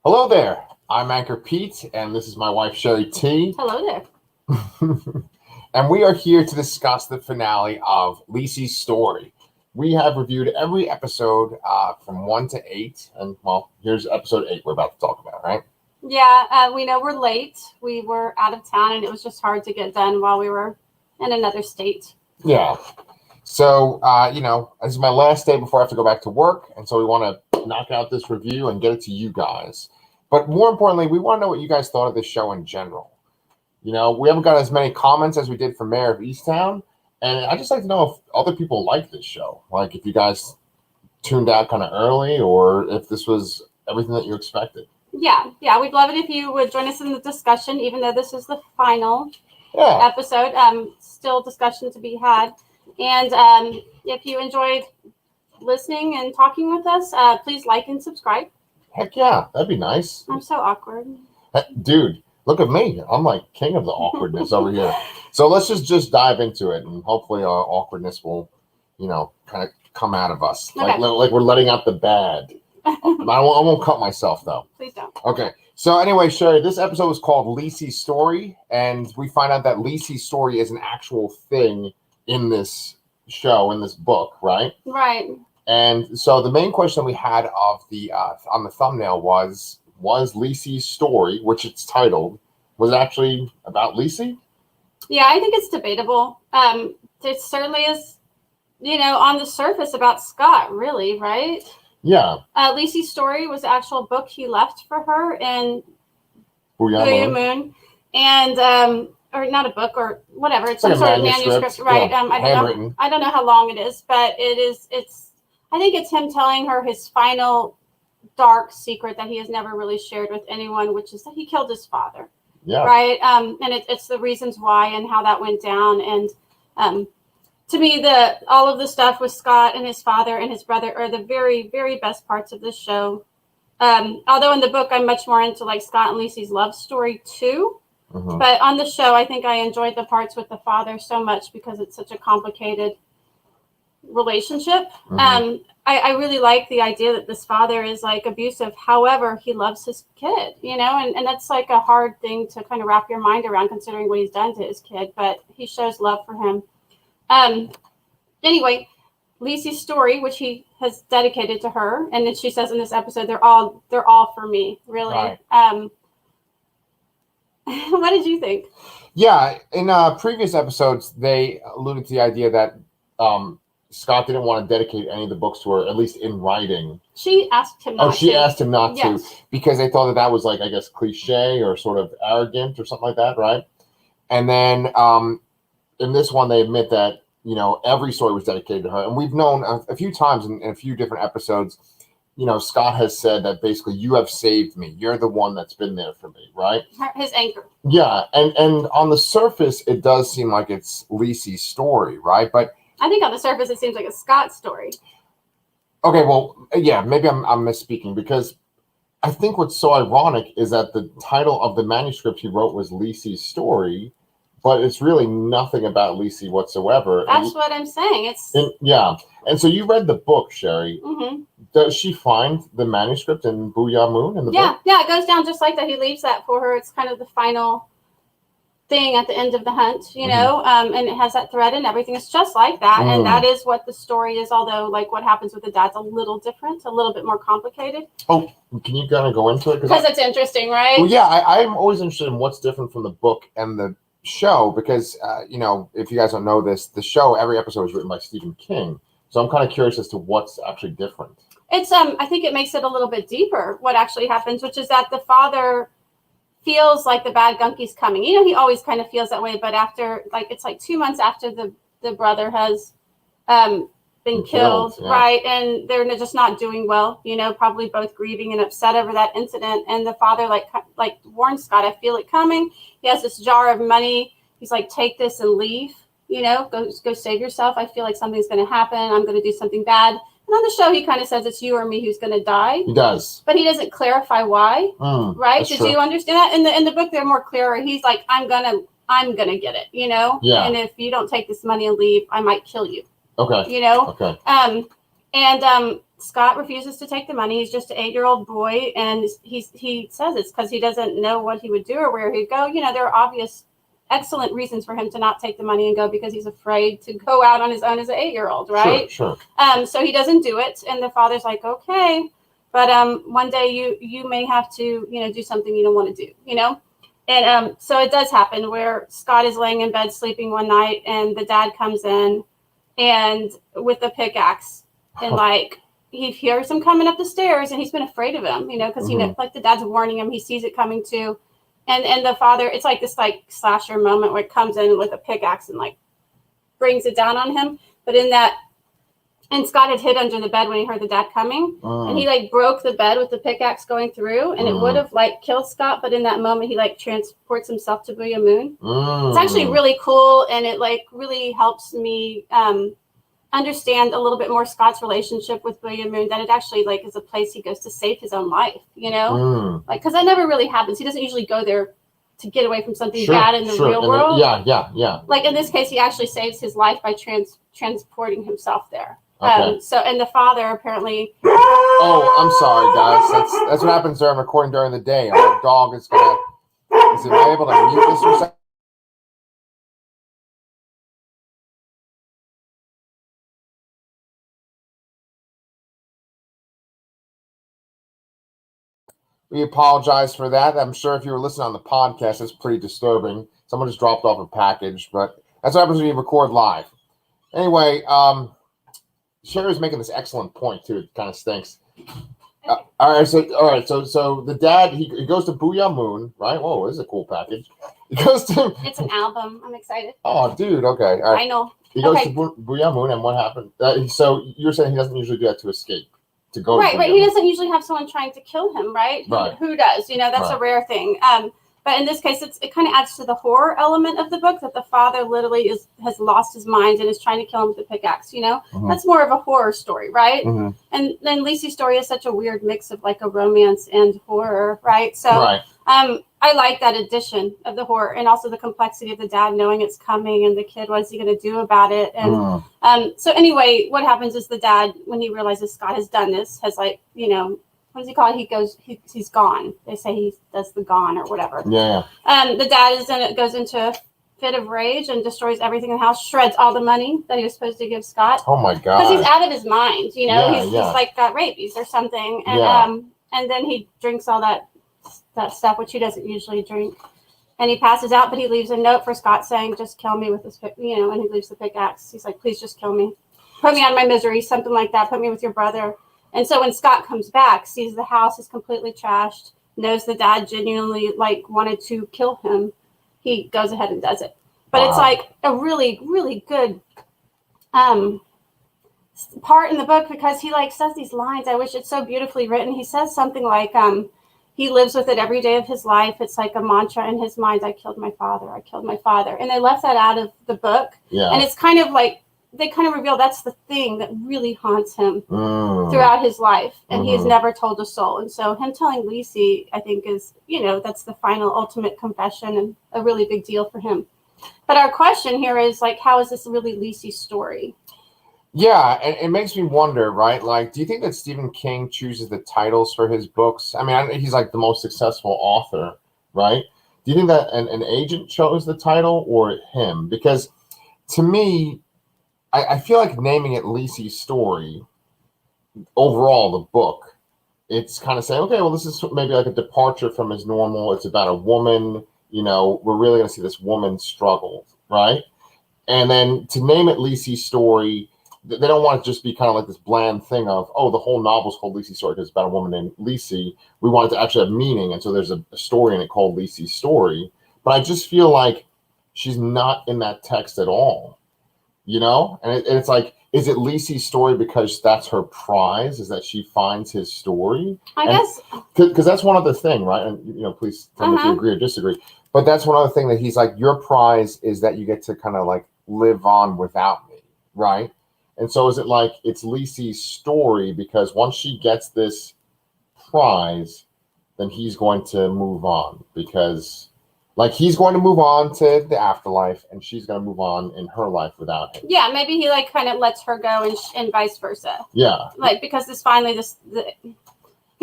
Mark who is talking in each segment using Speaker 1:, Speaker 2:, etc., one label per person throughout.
Speaker 1: Hello there. I'm Anchorpete, and this is my wife, Shari T.
Speaker 2: Hello there.
Speaker 1: And we are here to discuss the finale of Lisey'S story. We have reviewed every episode from 1 to 8, and well, here's episode 8 we're about to talk about, right?
Speaker 2: Yeah, we know we're late. We were out of town, and it was just hard to get done while we were in another state.
Speaker 1: Yeah. So, this is my last day before I have to go back to work, and so we want to knock out this review and get it to you guys. But more importantly, we want to know what you guys thought of the show in general. You know, we haven't got as many comments as we did for Mayor of Easttown, and I'd just like to know if other people like this show. Like, if you guys tuned out kind of early, or if this was everything that you expected.
Speaker 2: Yeah, we'd love it if you would join us in the discussion, even though this is the final episode. Still discussion to be had. And if you enjoyed listening and talking with us, please like and subscribe.
Speaker 1: Heck yeah, that'd be nice.
Speaker 2: I'm so awkward.
Speaker 1: Dude, look at me. I'm like king of the awkwardness over here. So let's just dive into it, and hopefully our awkwardness will, kind of come out of us.
Speaker 2: Okay.
Speaker 1: Like we're letting out the bad. I won't cut myself, though.
Speaker 2: Please don't.
Speaker 1: Okay. So anyway, Shari, this episode was called Lisey'S story, and we find out that Lisey'S story is an actual thing in this show, in this book, right?
Speaker 2: Right.
Speaker 1: And so the main question we had of the on the thumbnail was Lisey'S story, which it's titled, was it actually about Lisey?
Speaker 2: Yeah, I think it's debatable. It certainly is, on the surface about Scott, really, right?
Speaker 1: Yeah.
Speaker 2: Lisey'S story was the actual book he left for her in
Speaker 1: Booyah
Speaker 2: Moon. And or not a book or whatever. It's some sort of manuscript, right?
Speaker 1: Yeah,
Speaker 2: I don't know how long it is, but I think it's him telling her his final dark secret that he has never really shared with anyone, which is that he killed his father.
Speaker 1: Yeah.
Speaker 2: Right. And it's the reasons why and how that went down. And to me, all of the stuff with Scott and his father and his brother are the very, very best parts of this show. Although in the book, I'm much more into like Scott and Lisey's love story too.
Speaker 1: Mm-hmm.
Speaker 2: But on the show, I think I enjoyed the parts with the father so much because it's such a complicated relationship.
Speaker 1: Mm-hmm.
Speaker 2: I really like the idea that this father is like abusive. However, he loves his kid, and that's like a hard thing to kind of wrap your mind around considering what he's done to his kid, but he shows love for him. Anyway, Lisey'S story, which he has dedicated to her, and then she says in this episode, they're all for me, really.
Speaker 1: Right.
Speaker 2: What did you think?
Speaker 1: Yeah, in previous episodes, they alluded to the idea that Scott didn't want to dedicate any of the books to her, at least in writing.
Speaker 2: She asked him not to.
Speaker 1: Oh, she asked him not
Speaker 2: to,
Speaker 1: because they thought that was like, I guess, cliche or sort of arrogant or something like that, right? And then in this one, they admit that, every story was dedicated to her. And we've known a few times in a few different episodes, Scott has said that basically, you have saved me. You're the one that's been there for me, right?
Speaker 2: His anchor.
Speaker 1: Yeah, and on the surface, it does seem like it's Lisey'S story, right? But
Speaker 2: I think on the surface, it seems like a Scott story.
Speaker 1: Okay, well, yeah, maybe I'm misspeaking, because I think what's so ironic is that the title of the manuscript he wrote was Lisey'S story, but it's really nothing about Lisey whatsoever.
Speaker 2: That's what I'm saying.
Speaker 1: Yeah. And so you read the book, Shari.
Speaker 2: Mm-hmm.
Speaker 1: Does she find the manuscript in Booyah Moon in the book?
Speaker 2: Yeah, it goes down just like that. He leaves that for her. It's kind of the final thing at the end of the hunt, and it has that thread and everything. It's just like that. And that is what the story is, although like what happens with the dad's a little different, a little bit more complicated.
Speaker 1: Oh, can you kind of go into it?
Speaker 2: Because it's interesting, right?
Speaker 1: Well, yeah, I'm always interested in what's different from the book and the show, because if you guys don't know this, the show, every episode was written by Stephen King, so I'm kind of curious as to what's actually different.
Speaker 2: It's I think it makes it a little bit deeper what actually happens, which is that the father feels like the bad gunky's coming. He always kind of feels that way, but after it's like 2 months after the brother has been killed,
Speaker 1: yeah.
Speaker 2: Right? And they're just not doing well, probably both grieving and upset over that incident. And the father like warns Scott, I feel it coming. He has this jar of money. He's like, take this and leave, go save yourself. I feel like something's going to happen. I'm going to do something bad. And on the show, he kind of says it's you or me who's going to die.
Speaker 1: He does.
Speaker 2: But he doesn't clarify why, right? Did you understand that? In the book, they're more clearer. He's like, I'm gonna get it,
Speaker 1: Yeah.
Speaker 2: And if you don't take this money and leave, I might kill you.
Speaker 1: Okay.
Speaker 2: Okay. Scott refuses to take the money. He's just an 8-year-old boy, and he says it's because he doesn't know what he would do or where he'd go. You know, there are obvious, excellent reasons for him to not take the money and go because he's afraid to go out on his own as an 8-year-old, right?
Speaker 1: Sure.
Speaker 2: So he doesn't do it, and the father's like, okay, but one day you may have to, you know, do something you don't want to do, you know. And so it does happen where Scott is laying in bed sleeping one night, and the dad comes in and with a pickaxe, and like he hears him coming up the stairs, and he's been afraid of him, you know, because he knows, like the dad's warning him, he sees it coming too, and the father, it's like this like slasher moment where it comes in with a pickaxe and like brings it down on him, but in that. And Scott had hid under the bed when he heard the dad coming, and he like broke the bed with the pickaxe going through, and it would have like killed Scott, but in that moment he like transports himself to Booyah Moon. It's actually really cool, and it like really helps me understand a little bit more Scott's relationship with Booyah Moon. That it actually like is a place he goes to save his own life, you know, like because that never really happens. He doesn't usually go there to get away from something bad in the real world.
Speaker 1: Yeah.
Speaker 2: Like in this case, he actually saves his life by transporting himself there.
Speaker 1: Okay.
Speaker 2: So, and the father apparently.
Speaker 1: Oh, I'm sorry, guys. That's what happens during recording during the day. Our dog is gonna. Am I able to mute this for a second? We apologize for that. I'm sure if you were listening on the podcast, it's pretty disturbing. Someone just dropped off a package, but that's what happens when you record live. Anyway, Shari's making this excellent point too. It kind of stinks. All right. So the dad he goes to Booyah Moon, right? Whoa, this is a cool package. He goes to.
Speaker 2: It's an album. I'm excited.
Speaker 1: Oh, dude. Okay. All right.
Speaker 2: I know.
Speaker 1: He goes to Booyah Moon, and what happened? So you're saying he doesn't usually do that to escape, to go.
Speaker 2: Right.
Speaker 1: To
Speaker 2: Right. He doesn't usually have someone trying to kill him, right?
Speaker 1: Right.
Speaker 2: Who does? You know, that's a rare thing. But in this case, it kind of adds to the horror element of the book that the father literally has lost his mind and is trying to kill him with a pickaxe. You know, that's more of a horror story, right? And then Lisey's story is such a weird mix of like a romance and horror, right? So, I like that addition of the horror and also the complexity of the dad knowing it's coming and the kid, what is he going to do about it? And so anyway, what happens is the dad, when he realizes Scott has done this, has like, you know, what does he call it? He's gone. They say he does the gone or whatever.
Speaker 1: Yeah.
Speaker 2: The dad goes into a fit of rage and destroys everything in the house, shreds all the money that he was supposed to give Scott.
Speaker 1: Oh my God.
Speaker 2: Because he's out of his mind, you know,
Speaker 1: Yeah,
Speaker 2: he's like got rabies or something. And then he drinks all that stuff, which he doesn't usually drink. And he passes out, but he leaves a note for Scott saying, just kill me with this, you know, and he leaves the pickaxe. He's like, please just kill me. Put me out of my misery, something like that. Put me with your brother. And so when Scott comes back, sees the house is completely trashed, knows the dad genuinely like wanted to kill him, he goes ahead and does it. But it's like a really, really good part in the book because he like says these lines. I wish it's so beautifully written. He says something like, he lives with it every day of his life. It's like a mantra in his mind. I killed my father. I killed my father. And they left that out of the book. Yeah. And it's kind of like, they kind of reveal that's the thing that really haunts him throughout his life. And he has never told a soul. And so him telling Lisey, I think is, you know, that's the final ultimate confession and a really big deal for him. But our question here is like, how is this really Lisey's story?
Speaker 1: Yeah, and it makes me wonder, right? Like, do you think that Stephen King chooses the titles for his books? I mean, he's like the most successful author, right? Do you think that an agent chose the title or him? Because to me, I feel like naming it Lisey's story, overall, the book, it's kind of saying, okay, well, this is maybe like a departure from his normal. It's about a woman, you know, we're really going to see this woman struggle, right? And then to name it Lisey's story, they don't want it to just be kind of like this bland thing of, oh, the whole novel's called Lisey's story because it's about a woman named Lisey. We want it to actually have meaning. And so there's a story in it called Lisey's story. But I just feel like she's not in that text at all. You know, and it's like, is it Lisey's story because that's her prize? Is that she finds his story? I guess because that's one other thing, right? And you know, please tell me if you agree or disagree. But that's one other thing that he's like, your prize is that you get to kind of like live on without me, right? And so is it like it's Lisey's story because once she gets this prize, then he's going to move on because Like he's going to move on to the afterlife, and she's going to move on in her life without him.
Speaker 2: Yeah, maybe he like kind of lets her go, and vice versa.
Speaker 1: Yeah,
Speaker 2: like because he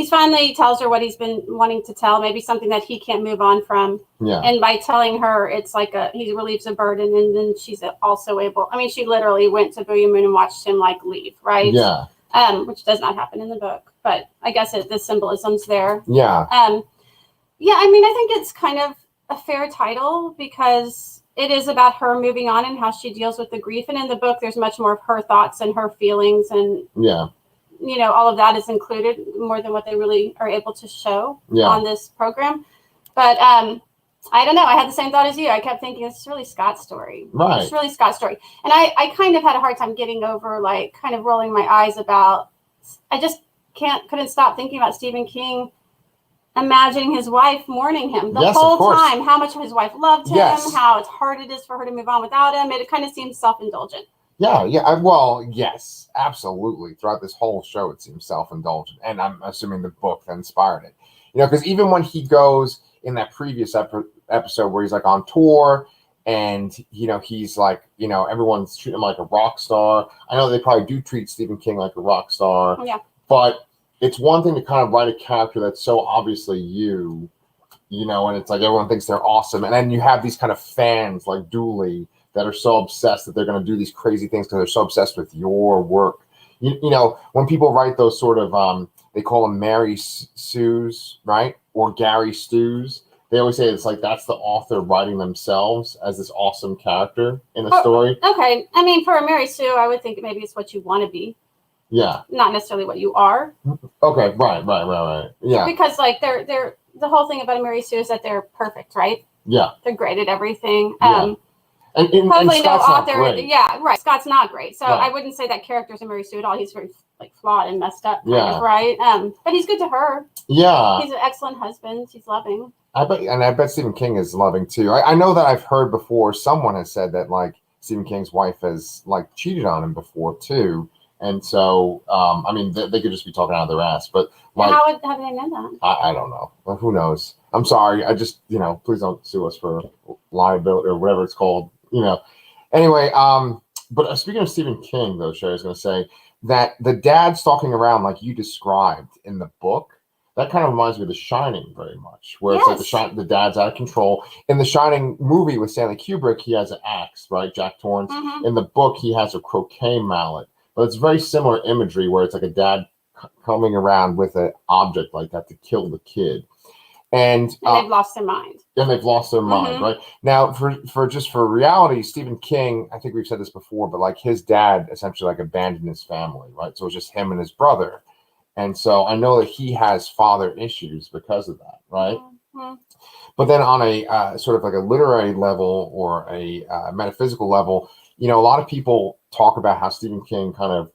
Speaker 2: finally tells her what he's been wanting to tell, maybe something that he can't move on from.
Speaker 1: yeah.
Speaker 2: And by telling her, it's like he relieves a burden, and then she's also able. I mean, she literally went to Booyah Moon and watched him like leave, right?
Speaker 1: Yeah.
Speaker 2: Which does not happen in the book, but I guess the symbolism's there.
Speaker 1: Yeah.
Speaker 2: Yeah. I mean, I think it's kind of a fair title because it is about her moving on and how she deals with the grief. And in the book, there's much more of her thoughts and her feelings, and
Speaker 1: yeah.
Speaker 2: All of that is included more than what they really are able to show on this program. But I don't know. I had the same thought as you. I kept thinking, it's really Scott's story.
Speaker 1: Right.
Speaker 2: It's really Scott's story. And I kind of had a hard time getting over, like, kind of rolling my eyes about, I just couldn't stop thinking about Stephen King imagining his wife mourning him the whole time, how much his wife loved him, how hard it is for her to move on without him. It kind of seems self-indulgent.
Speaker 1: Yeah, well, yes, absolutely. Throughout this whole show, it seems self-indulgent, and I'm assuming the book that inspired it. Because even when he goes in that previous episode where he's like on tour, and he's like, everyone's treating him like a rock star. I know they probably do treat Stephen King like a rock star, but it's one thing to kind of write a character that's so obviously you, and it's like everyone thinks they're awesome, and then you have these kind of fans like Dooley that are so obsessed that they're going to do these crazy things because they're so obsessed with your work. When people write those sort of, they call them Mary Sues, right? Or Gary Stews. They always say it's like that's the author writing themselves as this awesome character in a story.
Speaker 2: Okay. I mean, for a Mary Sue, I would think maybe it's what you want to be.
Speaker 1: Yeah.
Speaker 2: Not necessarily what you are.
Speaker 1: Okay. Right. Yeah.
Speaker 2: Because like they're the whole thing about a Mary Sue is that they're perfect, right?
Speaker 1: Yeah.
Speaker 2: They're great at everything.
Speaker 1: Yeah. And
Speaker 2: Hopefully no author.
Speaker 1: Yeah,
Speaker 2: right. Scott's not great. So I wouldn't say that character's a Mary Sue at all. He's very like flawed and messed up, kind of, right? But he's good to her.
Speaker 1: Yeah.
Speaker 2: He's an excellent husband. He's loving.
Speaker 1: I bet Stephen King is loving too. I know that I've heard before someone has said that like Stephen King's wife has like cheated on him before too. And so, I mean, they could just be talking out of their ass, but like,
Speaker 2: how do they know that?
Speaker 1: I don't know. Well, who knows? I'm sorry. I just, please don't sue us for liability or whatever it's called. Anyway, but speaking of Stephen King, though, Shari, I was going to say that the dad stalking around like you described in the book, that kind of reminds me of The Shining very much, where it's like the dad's out of control. In The Shining movie with Stanley Kubrick, he has an axe, right? Jack Torrance. Mm-hmm. In the book, he has a croquet mallet. But it's very similar imagery where it's like a dad coming around with an object like that to kill the kid. And
Speaker 2: they've lost their mind.
Speaker 1: And they've lost their mind, right? Now, for reality, Stephen King, I think we've said this before, but like his dad essentially like abandoned his family, right? So it's just him and his brother. And so I know that he has father issues because of that, right? Mm-hmm. But then on a sort of like a literary level or a metaphysical level, a lot of people talk about how Stephen King kind of,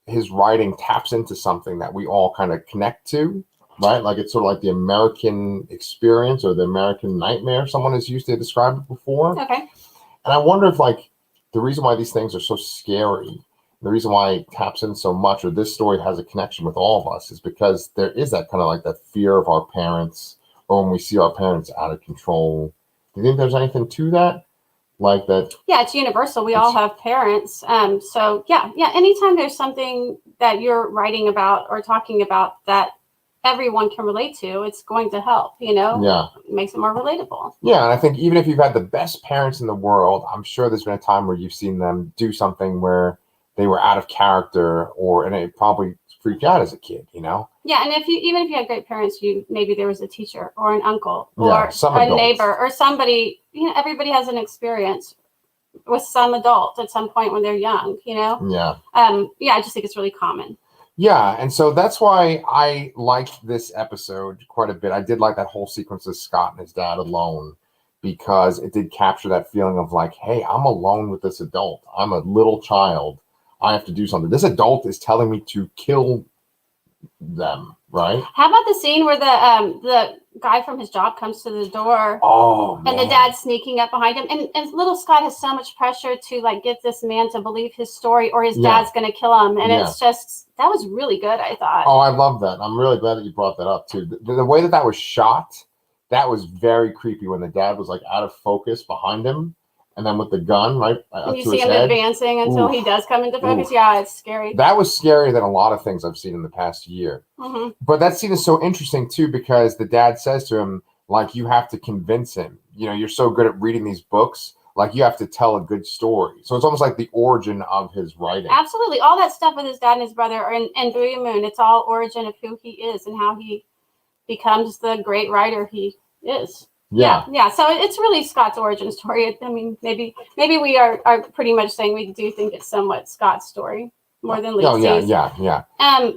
Speaker 1: his writing taps into something that we all kind of connect to, right? Like it's sort of like the American experience or the American nightmare, someone has used to describe it before.
Speaker 2: Okay.
Speaker 1: And I wonder if like the reason why these things are so scary, the reason why it taps in so much, or this story has a connection with all of us, is because there is that kind of like that fear of our parents, or when we see our parents out of control. Do you think there's anything to that? Like that?
Speaker 2: Yeah, it's universal. We all have parents. So yeah. Anytime there's something that you're writing about or talking about that everyone can relate to, it's going to help,
Speaker 1: Yeah.
Speaker 2: It makes it more relatable.
Speaker 1: Yeah, and I think even if you've had the best parents in the world, I'm sure there's been a time where you've seen them do something where they were out of character, and it probably freaked you out as a kid,
Speaker 2: Yeah, and even if you had great parents, maybe there was a teacher or an uncle or
Speaker 1: a
Speaker 2: neighbor or somebody, everybody has an experience with some adult at some point when they're young,
Speaker 1: Yeah.
Speaker 2: I just think it's really common.
Speaker 1: Yeah, and so that's why I liked this episode quite a bit. I did like that whole sequence of Scott and his dad alone, because it did capture that feeling of like, hey, I'm alone with this adult. I'm a little child. I have to do something. This adult is telling me to kill them, right?
Speaker 2: How about the scene where the guy from his job comes to the door?
Speaker 1: Oh, man.
Speaker 2: And the dad's sneaking up behind him, and little Scott has so much pressure to like get this man to believe his story, or his dad's going to kill him, and it's just, that was really good, I thought.
Speaker 1: Oh, I love that. I'm really glad that you brought that up too. The way that was shot That was very creepy when the dad was like out of focus behind him, and then with the gun right up
Speaker 2: You
Speaker 1: to
Speaker 2: see
Speaker 1: his
Speaker 2: him
Speaker 1: head.
Speaker 2: advancing until he does come into focus.
Speaker 1: Oof.
Speaker 2: Yeah, it's scary.
Speaker 1: That was scarier than a lot of things I've seen in the past year.
Speaker 2: Mm-hmm.
Speaker 1: But that scene is so interesting too, because the dad says to him, like, you have to convince him. You know, you're so good at reading these books, like you have to tell a good story. So it's almost like the origin of his writing.
Speaker 2: Absolutely. All that stuff with his dad and his brother and Booyah Moon, it's all origin of who he is and how he becomes the great writer he is.
Speaker 1: Yeah.
Speaker 2: So it's really Scott's origin story. I mean, maybe we are pretty much saying we do think it's somewhat Scott's story more than Lisey's.
Speaker 1: Oh, yeah.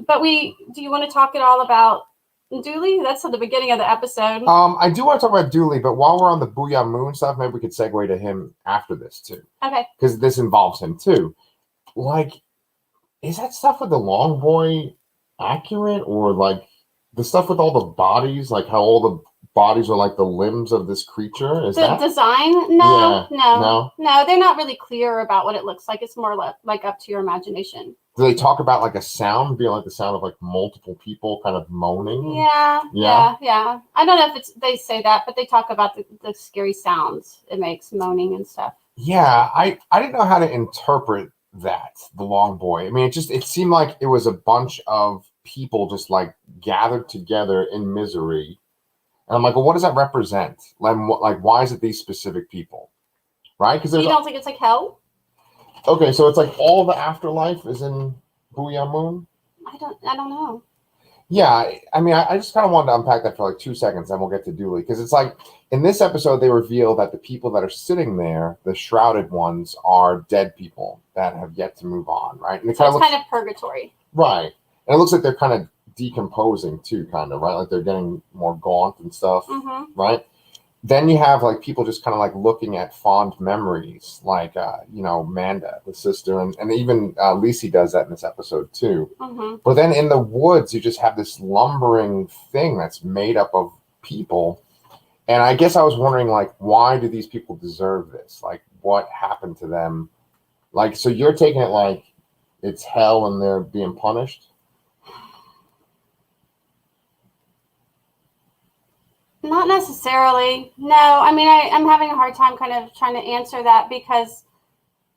Speaker 2: But do you want to talk at all about Dooley? That's at the beginning of the episode.
Speaker 1: I do want to talk about Dooley, but while we're on the Booyah Moon stuff, maybe we could segue to him after this too.
Speaker 2: Okay.
Speaker 1: Because this involves him too. Like, is that stuff with the long boy accurate, or like the stuff with all the bodies, like how all the bodies are like the limbs of this creature? Is
Speaker 2: the
Speaker 1: that
Speaker 2: design? No, they're not really clear about what it looks like. It's more like up to your imagination.
Speaker 1: Do they talk about like a sound being like the sound of like multiple people kind of moaning?
Speaker 2: Yeah. I don't know if they say that, but they talk about the scary sounds it makes, moaning and stuff.
Speaker 1: Yeah, I didn't know how to interpret that, the long boy. I mean, it seemed like it was a bunch of people just like gathered together in misery. And I'm like, well, what does that represent? Like, why is it these specific people? Right? Because
Speaker 2: you don't think it's like hell?
Speaker 1: Okay, so it's like all the afterlife is in Booyah Moon?
Speaker 2: I don't know.
Speaker 1: Yeah, I mean, I just kind of wanted to unpack that for like 2 seconds, then we'll get to Dooley. Because it's like, in this episode, they reveal that the people that are sitting there, the shrouded ones, are dead people that have yet to move on, right? And
Speaker 2: So it's kind of purgatory.
Speaker 1: Right. And it looks like they're kind of decomposing too, kind of, right? Like they're getting more gaunt and stuff, right? Then you have like people just kind of like looking at fond memories, like Manda, the sister, and even Lisey does that in this episode too. But then in the woods, you just have this lumbering thing that's made up of people. And I guess I was wondering, like, why do these people deserve this? Like, what happened to them? Like, so you're taking it like it's hell and they're being punished?
Speaker 2: Not necessarily. No, I mean, I'm having a hard time kind of trying to answer that because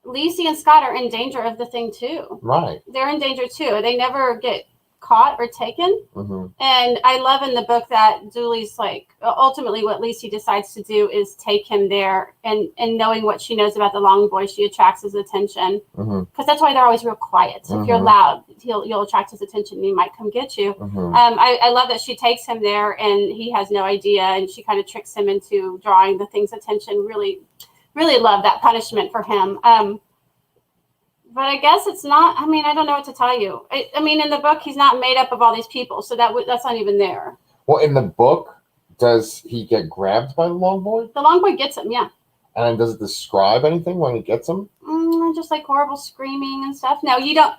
Speaker 2: Lisey and Scott are in danger of the thing too.
Speaker 1: Right.
Speaker 2: They're in danger too. They never get caught or taken.
Speaker 1: Mm-hmm.
Speaker 2: And I love in the book that Dooley's like, ultimately what Lisey decides to do is take him there, and knowing what she knows about the long boy, she attracts his attention. Because that's why they're always real quiet. So if you're loud, you'll attract his attention and he might come get you. I love that she takes him there and he has no idea, and she kind of tricks him into drawing the thing's attention. Really, really love that punishment for him. But I guess it's not, I mean, I don't know what to tell you. I mean, in the book, he's not made up of all these people, so that's not even there.
Speaker 1: Well, in the book, does he get grabbed by the long boy?
Speaker 2: The long boy gets him, yeah.
Speaker 1: And then does it describe anything when he gets him?
Speaker 2: Just like horrible screaming and stuff. No, you don't.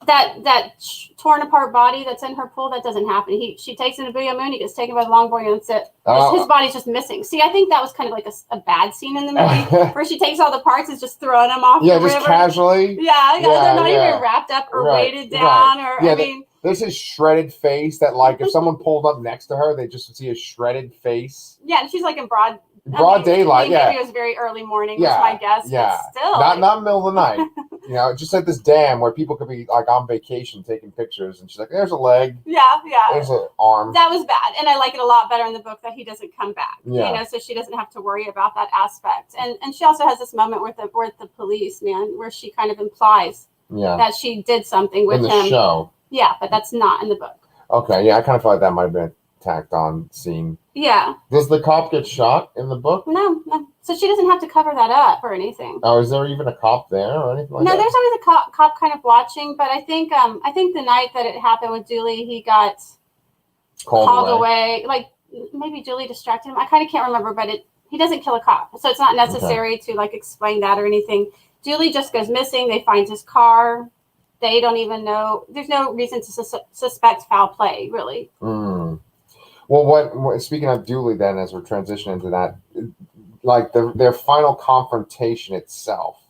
Speaker 2: That torn apart body that's in her pool, that doesn't happen. She takes him to Booyah Moon, he gets taken by the long boy, and that's it. His body's just missing. See, I think that was kind of like a bad scene in the movie where she takes all the parts and just throwing them off the river.
Speaker 1: Yeah, just casually.
Speaker 2: Yeah, they're not even wrapped up or weighted down. Or I mean,
Speaker 1: there's his shredded face that, like, if someone pulled up next to her, they just would see a shredded face.
Speaker 2: Yeah, and she's like in broad
Speaker 1: daylight.
Speaker 2: Maybe it was very early morning. Was my guess.
Speaker 1: Yeah,
Speaker 2: but still,
Speaker 1: not middle of the night. Just like this dam where people could be like on vacation taking pictures, and she's like, "There's a leg.
Speaker 2: Yeah.
Speaker 1: There's an arm."
Speaker 2: That was bad, and I like it a lot better in the book that he doesn't come back.
Speaker 1: Yeah.
Speaker 2: So she doesn't have to worry about that aspect, and she also has this moment with the policeman where she kind of implies that she did something with him
Speaker 1: in the show.
Speaker 2: Yeah, but that's not in the book.
Speaker 1: Okay, yeah, I kind of felt like that might have been a tacked on scene.
Speaker 2: Yeah.
Speaker 1: Does the cop get shot in the book?
Speaker 2: No. So she doesn't have to cover that up or anything.
Speaker 1: Oh, is there even a cop there or anything like that?
Speaker 2: No, there's always a cop kind of watching, but I think the night that it happened with Dooley, he got called away. Like maybe Dooley distracted him. I kind of can't remember, but he doesn't kill a cop, so it's not necessary to like explain that or anything. Dooley just goes missing. They find his car. They don't even know. There's no reason to suspect foul play, really.
Speaker 1: Well, what speaking of Dooley, then, as we're transitioning to that, like their final confrontation itself,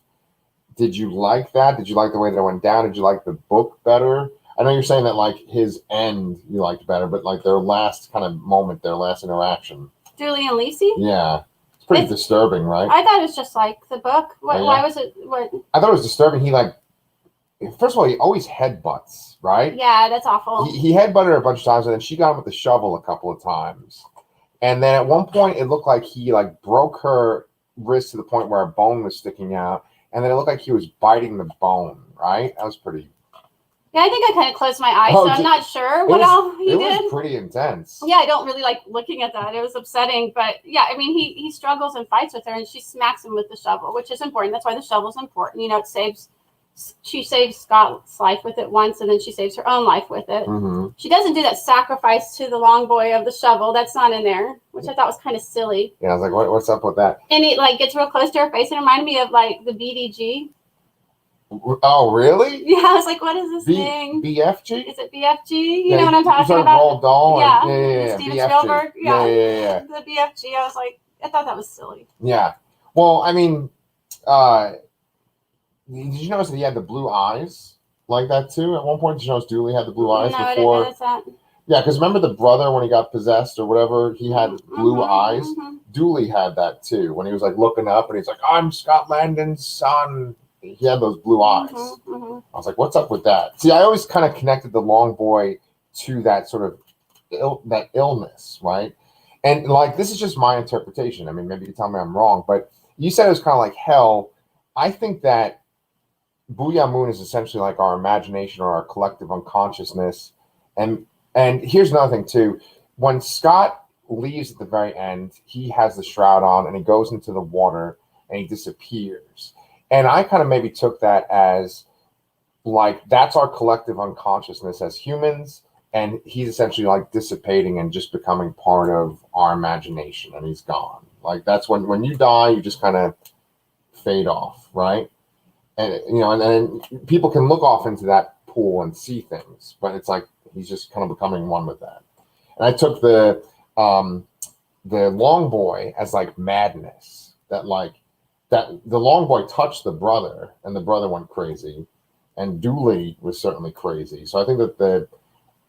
Speaker 1: did you like that? Did you like the way that it went down? Did you like the book better? I know you're saying that like his end you liked better, but like their last kind of moment, their last interaction.
Speaker 2: Julie and Lisey?
Speaker 1: Yeah. It's pretty disturbing, right?
Speaker 2: I thought it was just like the book. Why was it? What?
Speaker 1: I thought it was disturbing. He first of all, he always headbutts, right?
Speaker 2: Yeah, that's awful.
Speaker 1: He headbutted her a bunch of times, and then she got him with the shovel a couple of times. And then at one point, it looked like he broke her wrist to the point where a bone was sticking out, and then it looked like he was biting the bone. Right? That was pretty.
Speaker 2: Yeah, I think I kind of closed my eyes, so I'm not sure what all he did.
Speaker 1: It was pretty intense.
Speaker 2: Yeah, I don't really like looking at that. It was upsetting, but yeah, I mean, he struggles and fights with her, and she smacks him with the shovel, which is important. That's why the shovel's important. You know, she saves Scott's life with it once, and then she saves her own life with it.
Speaker 1: Mm-hmm.
Speaker 2: She doesn't do that sacrifice to the long boy of the shovel. That's not in there, which I thought was kind of silly.
Speaker 1: Yeah, I was like, what's up with that?
Speaker 2: And it gets real close to her face and reminded me of the BDG.
Speaker 1: Oh, really?
Speaker 2: Yeah, I was like, what is this thing?
Speaker 1: BFG?
Speaker 2: Is it BFG? You know what I'm talking about?
Speaker 1: Roald Dahl.
Speaker 2: Yeah. Steven Spielberg.
Speaker 1: Yeah.
Speaker 2: The BFG. I was like, I thought that was silly.
Speaker 1: Yeah. Well, I mean, did you notice that he had the blue eyes like that too? At one point, did you notice Dooley had the blue eyes before?
Speaker 2: I didn't notice that.
Speaker 1: Yeah, because remember the brother when he got possessed or whatever, he had blue eyes.
Speaker 2: Mm-hmm.
Speaker 1: Dooley had that too when he was looking up and he's like, "I'm Scott Landon's son." He had those blue eyes.
Speaker 2: Mm-hmm.
Speaker 1: I was like, "What's up with that?" See, I always kind of connected the long boy to that sort of that illness, right? And this is just my interpretation. I mean, maybe you tell me I'm wrong, but you said it was kind of like hell. I think that Booyah Moon is essentially like our imagination or our collective unconsciousness. And here's another thing too. When Scott leaves at the very end, he has the shroud on and he goes into the water and he disappears. And I kind of maybe took that as that's our collective unconsciousness as humans. And he's essentially dissipating and just becoming part of our imagination and he's gone. That's when you die, you just kind of fade off, right? And and then people can look off into that pool and see things, but it's he's just kind of becoming one with that. And I took the long boy as madness, that the long boy touched the brother and the brother went crazy, and Dooley was certainly crazy. So I think that the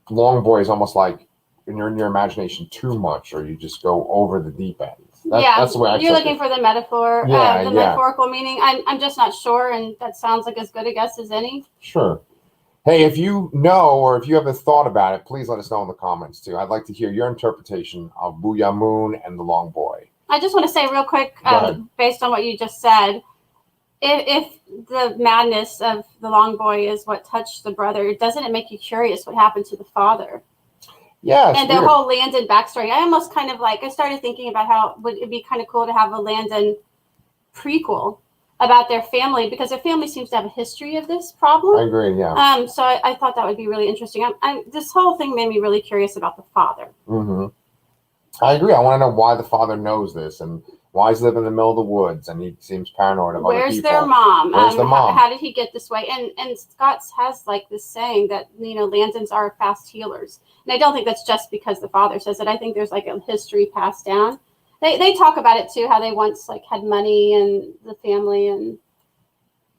Speaker 1: long boy is almost when you're in your imagination too much, or you just go over the deep end. That's the way
Speaker 2: you're looking for the metaphor, the metaphorical meaning. I'm just not sure, and that sounds like as good a guess as any.
Speaker 1: Sure. Hey, if you know or if you have a thought about it, please let us know in the comments too. I'd like to hear your interpretation of Booyah Moon and the Long Boy.
Speaker 2: I just want to say real quick, based on what you just said, if the madness of the Long Boy is what touched the brother, doesn't it make you curious what happened to the father?
Speaker 1: Yeah,
Speaker 2: and the whole Landon backstory. I almost kind of I started thinking about how it'd be kind of cool to have a Landon prequel about their family, because their family seems to have a history of this problem.
Speaker 1: I agree, yeah.
Speaker 2: So I thought that would be really interesting. This whole thing made me really curious about the father.
Speaker 1: Mm-hmm. I agree. I want to know why the father knows this and why he's living in the middle of the woods and he seems paranoid of other people.
Speaker 2: Where's their mom?
Speaker 1: Where's the mom?
Speaker 2: How did he get this way? And Scott's has this saying that Landons are fast healers, and I don't think that's just because the father says it. I think there's a history passed down. They talk about it too, how they once had money and the family, and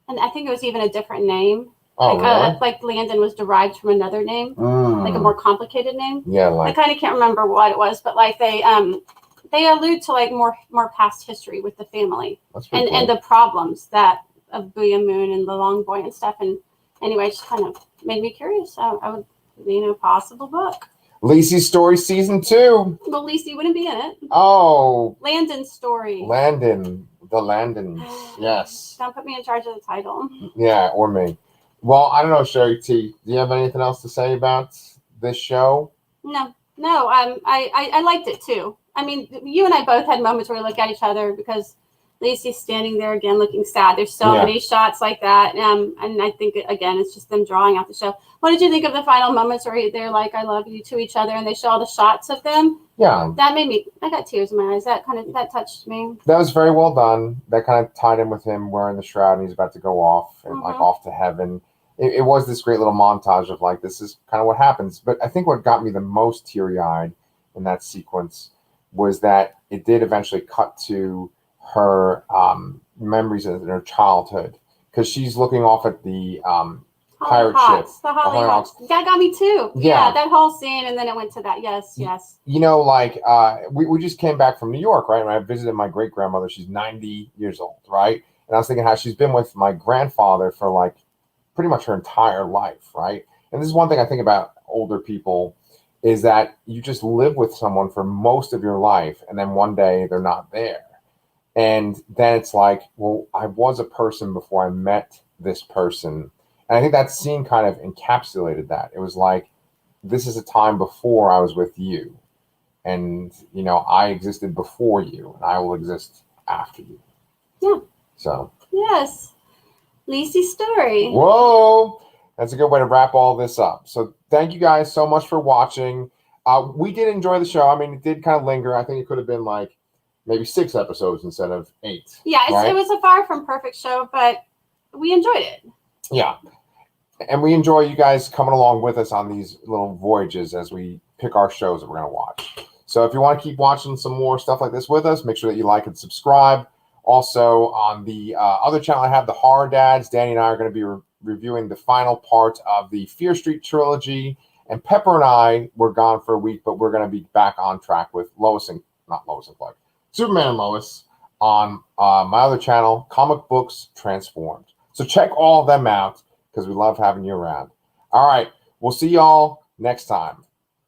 Speaker 2: I think it was even a different name.
Speaker 1: Oh, really?
Speaker 2: Landon was derived from another name, a more complicated name.
Speaker 1: Yeah,
Speaker 2: I kind of can't remember what it was, but they allude to more past history with the family and
Speaker 1: cool.
Speaker 2: And the problems that of Booyah Moon and the Long Boy and stuff. And anyway, it just kind of made me curious. I would possible book.
Speaker 1: Lisey's Story Season 2.
Speaker 2: Well, Lisey wouldn't be in it.
Speaker 1: Oh.
Speaker 2: Landon's story.
Speaker 1: The Landons. Yes.
Speaker 2: Don't put me in charge of the title.
Speaker 1: Yeah, or me. Well, I don't know, Shari T. Do you have anything else to say about this show?
Speaker 2: No. I liked it too. I mean, you and I both had moments where we look at each other because Lisey's standing there again looking sad. There's so many shots like that. And I think, again, it's just them drawing out the show. What did you think of the final moments where they're like, I love you to each other, and they show all the shots of them?
Speaker 1: Yeah.
Speaker 2: That made me, I got tears in my eyes. That touched me.
Speaker 1: That was very well done. That kind of tied in with him wearing the shroud and he's about to go off and off to heaven. It was this great little montage of this is kind of what happens. But I think what got me the most teary-eyed in that sequence was that it did eventually cut to her memories in her childhood, because she's looking off at the pirate ship.
Speaker 2: The Hollyhawks.
Speaker 1: Hollyhawks.
Speaker 2: That got me too.
Speaker 1: Yeah.
Speaker 2: That whole scene, and then it went to that. Yes.
Speaker 1: You know, like we just came back from New York, right? And I visited my great grandmother. She's 90 years old, right? And I was thinking how she's been with my grandfather for like pretty much her entire life, right? And this is one thing I think about older people is that you just live with someone for most of your life, and then one day they're not there. And then it's like, well, I was a person before I met this person. And I think that scene kind of encapsulated that. It was like, this is a time before I was with you. And, you know, I existed before you, and I will exist after you.
Speaker 2: Yeah.
Speaker 1: So.
Speaker 2: Yes. Lisey's story.
Speaker 1: Whoa. That's a good way to wrap all this up. So thank you guys so much for watching. We did enjoy the show. I mean, it did kind of linger. I think it could have been like maybe 6 episodes instead of 8.
Speaker 2: Yeah,
Speaker 1: right?
Speaker 2: It was a far from perfect show, but we enjoyed it.
Speaker 1: Yeah. And we enjoy you guys coming along with us on these little voyages as we pick our shows that we're going to watch. So if you want to keep watching some more stuff like this with us, make sure that you like and subscribe. Also, on the other channel I have, The Horror Dads, Danny and I are going to be reviewing the final part of the Fear Street trilogy. And Pepper and I were gone for a week, but we're going to be back on track with Superman and Lois on my other channel, Comic Books Transformed. So check all of them out because we love having you around. All right. We'll see y'all next time.